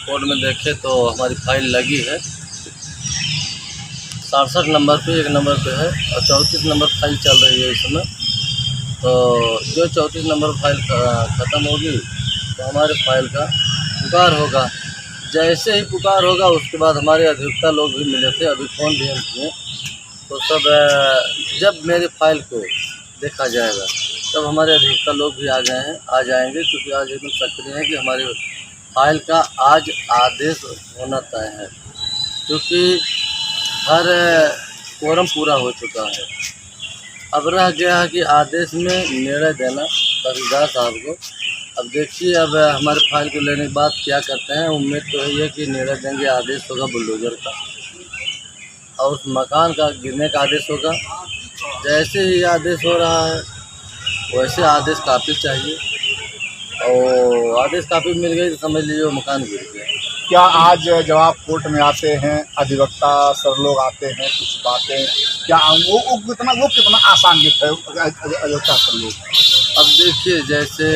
Court में देखें तो हमारी फाइल लगी है 67 नंबर पे, 1 नंबर पे है और 34 नंबर फाइल चल रही है इस समय। तो जो 34 नंबर फाइल ख़त्म होगी तो हमारे फाइल का पुकार होगा। जैसे ही पुकार होगा उसके बाद हमारे अधिवक्ता लोग भी मिले थे, अभी फ़ोन भी हम किए। तो सब जब मेरी फाइल को देखा जाएगा तब हमारे अधिवक्ता लोग भी आ गए हैं, आ जाएंगे, क्योंकि आज एकदम सक्रिय है कि हमारी फाइल का आज आदेश होना तय है, क्योंकि हर कोरम पूरा हो चुका है। अब रह गया है कि आदेश में निर्णय देना तहसीलदार साहब को। अब देखिए अब हमारे फाइल को लेने के बाद क्या करते हैं। उम्मीद तो यही है कि निर्णय देंगे, आदेश होगा बुलडोजर का और उस मकान का गिरने का आदेश होगा। जैसे ही आदेश हो रहा है वैसे आदेश कापी चाहिए, और आदेश कापी मिल गई तो समझ लीजिए वो मकान गिर गया। क्या आज जब आप कोर्ट में आते हैं, अधिवक्ता सर लोग आते हैं, कुछ बातें क्या वो कितना आसान्वित है अधिवक्ता सर लोग? अब देखिए जैसे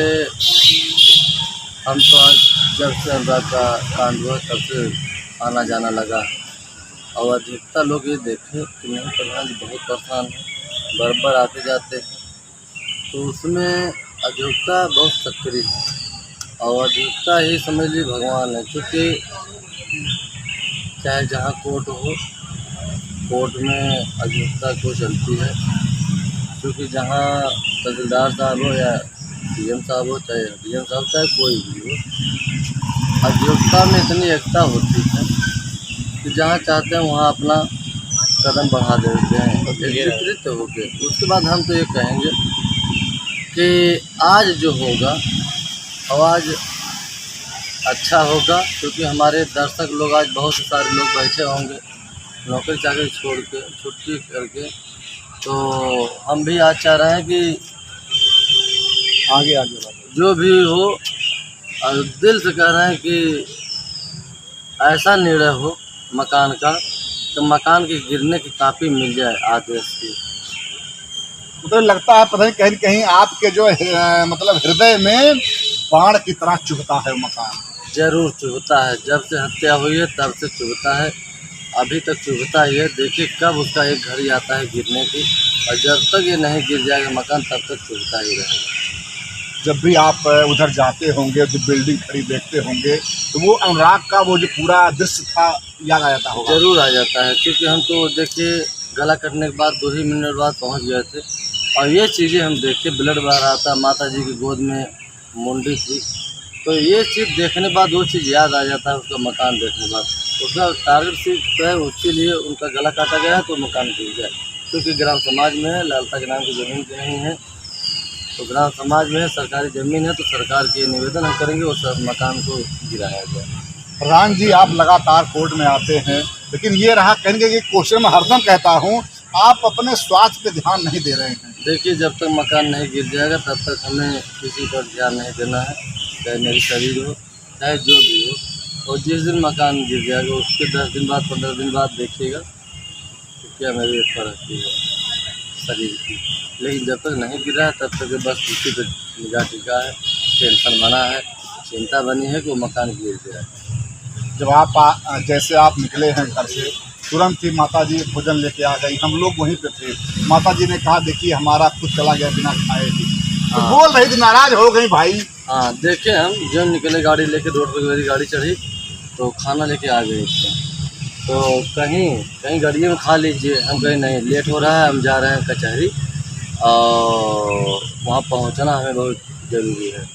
हम तो आज जब से अनुराग का कांड हुआ तब से आना जाना लगा है, और अधिवक्ता लोग ये देखें कि नहीं प्रधान जी बहुत परेशान हैं, बराबर आते जाते हैं। तो उसमें अधिवक्ता बहुत सक्रिय है, और अधिवक्ता ही समझ लीजिए भगवान है, क्योंकि चाहे जहाँ कोर्ट हो, कोर्ट में अधिवक्ता को चलती है, क्योंकि जहाँ तहसीलदार साहब हो या डीएम साहब हो, चाहे डीएम साहब चाहे कोई भी हो, अधिवक्ता में इतनी एकता होती है कि जहाँ चाहते हैं वहाँ अपना कदम बढ़ा देते हैं एकत्रित होकर। उसके बाद हम तो ये कहेंगे कि आज जो होगा आवाज़ अच्छा होगा, क्योंकि हमारे दर्शक लोग आज बहुत से सारे लोग बैठे होंगे नौकरी चाकरी छोड़ के, छुट्टी करके। तो हम भी आज चाह रहे हैं कि आगे जो भी हो, और दिल से कह रहे हैं कि ऐसा निर्णय हो मकान का तो मकान के गिरने की कापी मिल जाए आदेश की। मुझे लगता है पता नहीं कहीं कहीं आपके जो मतलब हृदय में बाण की तरह चुभता है मकान। ज़रूर चुभता है, जब से हत्या हुई है तब से चुभता है, अभी तक चुभता ही है। देखिए कब उसका एक घड़ी आता है गिरने की, और जब तक ये नहीं गिर जाएगा मकान तब तक चुभता ही रहेगा। जब भी आप उधर जाते होंगे, जो बिल्डिंग खड़ी देखते होंगे, तो वो अनुराग का वो जो पूरा दृश्य था याद आ जाता होगा। ज़रूर आ जाता है, क्योंकि हम तो देखिए गला कटने के बाद 2 ही मिनट बाद पहुंच गए थे, और ये चीज़ें हम देखे, ब्लड बह रहा था, माता जी की गोद में मुंडी थी। तो ये चीज़ देखने के बाद वो चीज़ याद आ जाता है, उसका मकान देखने के बाद। उसका टारगेट सिर्फ है, उसके लिए उनका गला काटा गया है तो मकान गिर जाए, क्योंकि ग्राम समाज में है, लालता के नाम की ज़मीन नहीं है, तो ग्राम समाज में है, सरकारी ज़मीन है, तो सरकार के निवेदन हम करेंगे उस मकान को गिराया जाए। प्रधान जी आप लगातार कोर्ट में आते हैं, लेकिन ये रहा कहेंगे कि क्वेश्चन में हरदम कहता हूँ आप अपने स्वास्थ्य पे ध्यान नहीं दे रहे हैं। देखिए जब तक मकान नहीं गिर जाएगा तब तक हमें किसी पर ध्यान नहीं देना है, चाहे मेरी शरीर हो चाहे जो भी हो। और जिस दिन मकान गिर जाएगा उसके 10 दिन बाद 15 दिन बाद देखिएगा कि क्या मेरी फर्क है शरीर की। लेकिन जब तक नहीं गिरा है तब तक बस उसी पर निगाह टिका है, टेंशन बना है, चिंता बनी है कि वो मकान गिर जाए। जब आप जैसे आप निकले हैं घर से, तुरंत ही माता जी भोजन लेके आ गई, हम लोग वहीं पे थे। माता जी ने कहा देखिए हमारा खुद चला गया बिना खाए ही, तो बोल रही थी नाराज हो गई भाई। हाँ देखे हम जो निकले गाड़ी लेके, रोड पर मेरी गाड़ी चढ़ी तो खाना लेके आ गई थी, तो कहीं गाड़ी में खा लीजिए। हम कहीं नहीं, लेट हो रहा है, हम जा रहे हैं कचहरी और वहाँ पहुँचना हमें बहुत ज़रूरी है,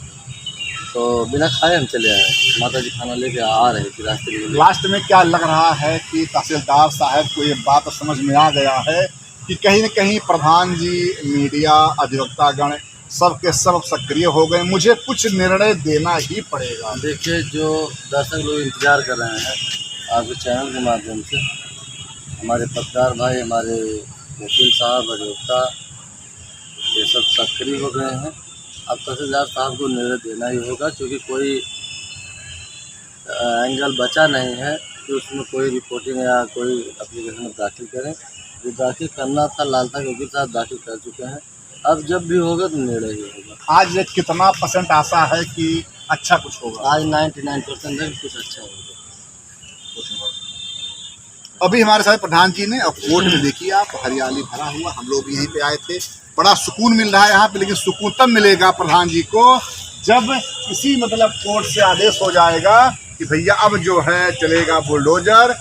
तो बिना खाए हम चले आए। माता जी खाना लेके आ रही थी रास्ते में। लास्ट में क्या लग रहा है कि तहसीलदार साहब को ये बात समझ में आ गया है कि कहीं न कहीं प्रधान जी, मीडिया, अधिवक्तागण सब के सब सक्रिय हो गए, मुझे कुछ निर्णय देना ही पड़ेगा। देखिए जो दर्शक लोग इंतज़ार कर रहे हैं आपके चैनल के माध्यम से, हमारे पत्रकार भाई, हमारे वकील साहब, अधिवक्ता, ये सब सक्रिय हो गए हैं। अब तहसीलदार साहब को निर्णय देना ही होगा, क्योंकि कोई एंगल बचा नहीं है कि उसमें कोई रिपोर्टिंग या कोई एप्लीकेशन दाखिल करें। जो दाखिल करना था लालता के वकील साहब दाखिल कर चुके हैं, अब जब भी होगा तो निर्णय ही होगा। आज कितना % आशा है कि अच्छा कुछ होगा। आज 99% है, कुछ अच्छा होगा। अभी हमारे साथ प्रधान जी ने, और कोर्ट में देखिए आप हरियाली भरा हुआ, हम लोग यहीं पे आए थे, बड़ा सुकून मिल रहा है यहाँ पे। लेकिन सुकून तब मिलेगा प्रधान जी को जब किसी मतलब कोर्ट से आदेश हो जाएगा कि भैया अब जो है चलेगा बुलडोजर,